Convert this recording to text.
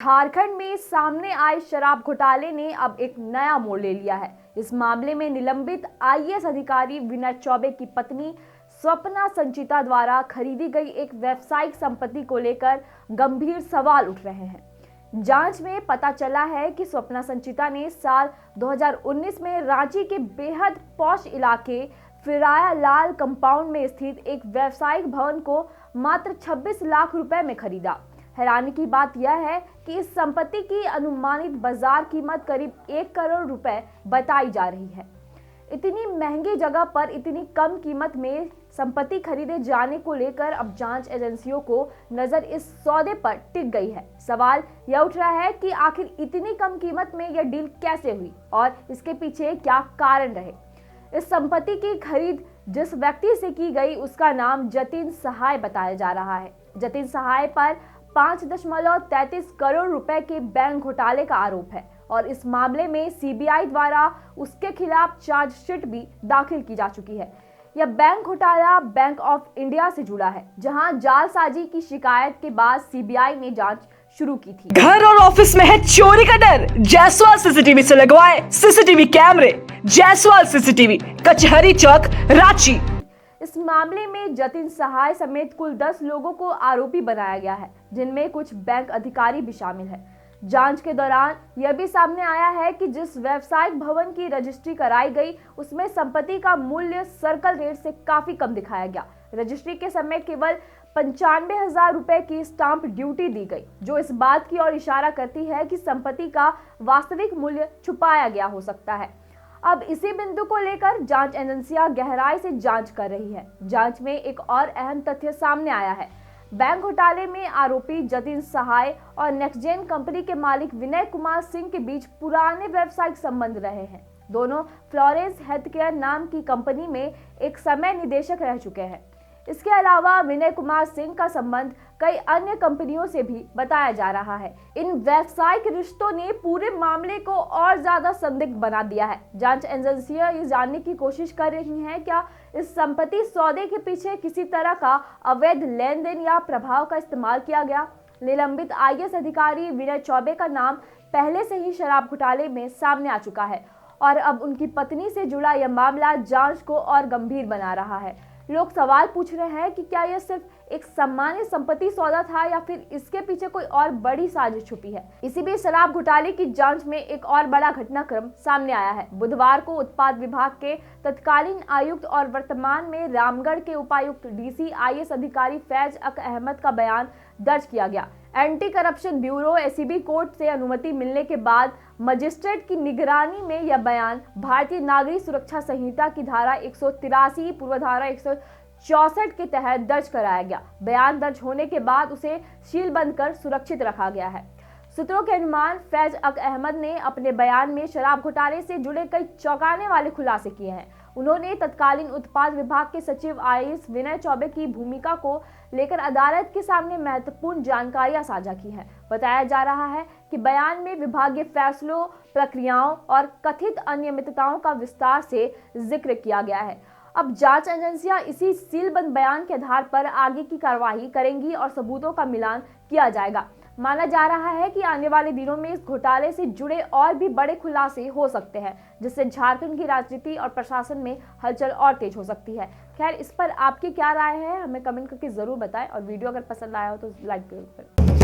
झारखंड में सामने आए शराब घोटाले ने अब एक नया मोड़ ले लिया है। इस मामले में निलंबित आईएएस अधिकारी विनय चौबे की पत्नी स्वप्ना संचिता द्वारा खरीदी गई एक व्यावसायिक संपत्ति को लेकर गंभीर सवाल उठ रहे हैं। जांच में पता चला है कि स्वप्ना संचिता ने साल 2019 में रांची के बेहद पॉश इलाके फिराया लाल कंपाउंड में स्थित एक व्यावसायिक भवन को मात्र 26 लाख रुपए में खरीदा। हैरानी की बात यह है कि इस संपत्ति की अनुमानित बाजार कीमत करीब 1 करोड़ रुपए बताई जा रही है। इतनी महंगी जगह पर इतनी कम कीमत में संपत्ति खरीदे जाने को लेकर अब जांच एजेंसियों को नजर इस सौदे पर टिक गई है। सवाल यह उठ रहा है कि आखिर इतनी कम कीमत में यह डील कैसे हुई और इसके पीछे क्या कारण रहे। इस संपत्ति की खरीद जिस व्यक्ति से की गई उसका नाम जतिन सहाय बताया जा रहा है। जतिन सहाय पर 5.33 करोड़ रुपए के बैंक घोटाले का आरोप है और इस मामले में सीबीआई द्वारा उसके खिलाफ चार्जशीट भी दाखिल की जा चुकी है। यह बैंक घोटाला बैंक ऑफ इंडिया से जुड़ा है, जहां जालसाजी की शिकायत के बाद सीबीआई ने जांच शुरू की थी। घर और ऑफिस में है चोरी का डर? जायसवाल सीसीटीवी से लगवाए सीसीटीवी कैमरे। जायसवाल सीसीटीवी, कचहरी चौक, रांची। इस मामले में जतिन सहाय समेत कुल 10 लोगों को आरोपी बनाया गया है, जिनमें कुछ बैंक अधिकारी भी शामिल हैं। जांच के दौरान यह भी सामने आया है कि जिस व्यवसायिक भवन की रजिस्ट्री कराई गई उसमें संपत्ति का मूल्य सर्कल रेट से काफी कम दिखाया गया। रजिस्ट्री के समय केवल 95,000 रुपए की स्टाम्प ड्यूटी दी गई, जो इस बात की ओर इशारा करती है कि संपत्ति का वास्तविक मूल्य छुपाया गया हो सकता है। अब इसी बिंदु को लेकर जांच एजेंसियां गहराई से जांच कर रही है। जांच में एक और अहम तथ्य सामने आया है। बैंक घोटाले में आरोपी जतिन सहाय और नेक्स्टजेन कंपनी के मालिक विनय कुमार सिंह के बीच पुराने व्यावसायिक संबंध रहे हैं। दोनों फ्लोरेंस हेल्थकेयर नाम की कंपनी में एक समय निदेशक रह चुके हैं। इसके अलावा विनय कुमार सिंह का संबंध कई अन्य कंपनियों से भी बताया जा रहा है। इन व्यावसायिक रिश्तों ने पूरे मामले को और ज्यादा संदिग्ध बना दिया है। जांच एजेंसियां ये जानने की कोशिश कर रही हैं क्या इस संपत्ति सौदे के पीछे किसी तरह का अवैध लेन देन या प्रभाव का इस्तेमाल किया गया। निलंबित आईएएस अधिकारी विनय चौबे का नाम पहले से ही शराब घोटाले में सामने आ चुका है और अब उनकी पत्नी से जुड़ा यह मामला जांच को और गंभीर बना रहा है। लोग सवाल पूछ रहे हैं कि क्या यह सिर्फ एक सामान्य संपत्ति सौदा था या फिर इसके पीछे कोई और बड़ी साजिश छुपी है। इसी बीच शराब घोटाले की जांच में एक और बड़ा घटनाक्रम सामने आया है। बुधवार को उत्पाद विभाग के तत्कालीन आयुक्त और वर्तमान में रामगढ़ के उपायुक्त डीसी आईएएस अधिकारी फैज अक अहमद का बयान दर्ज किया गया। Anti corruption bureau ACB court से अनुमति मिलने के बाद मजिस्ट्रेट की निगरानी में यह बयान भारतीय नागरिक सुरक्षा संहिता की धारा 183 पूर्व धारा 164 के तहत दर्ज कराया गया। बयान दर्ज होने के बाद उसे सीलबंद कर सुरक्षित रखा गया है। सूत्रों के अनुमान फैज अक अहमद ने अपने बयान में शराब घोटाले से जुड़े कई चौंकाने वाले खुलासे किए हैं। उन्होंने तत्कालीन उत्पाद विभाग के सचिव आईएएस विनय चौबे की भूमिका को लेकर अदालत के सामने महत्वपूर्ण जानकारियां साझा की हैं। बताया जा रहा है कि बयान में विभागीय फैसलों, प्रक्रियाओं और कथित अनियमितताओं का विस्तार से जिक्र किया गया है। अब जांच एजेंसियां इसी सीलबंद बयान के आधार पर आगे की कार्रवाई करेंगी और सबूतों का मिलान किया जाएगा। माना जा रहा है कि आने वाले दिनों में इस घोटाले से जुड़े और भी बड़े खुलासे हो सकते हैं, जिससे झारखंड की राजनीति और प्रशासन में हलचल और तेज हो सकती है। खैर, इस पर आपकी क्या राय है हमें कमेंट करके जरूर बताएं और वीडियो अगर पसंद आया हो तो लाइक जरूर करें।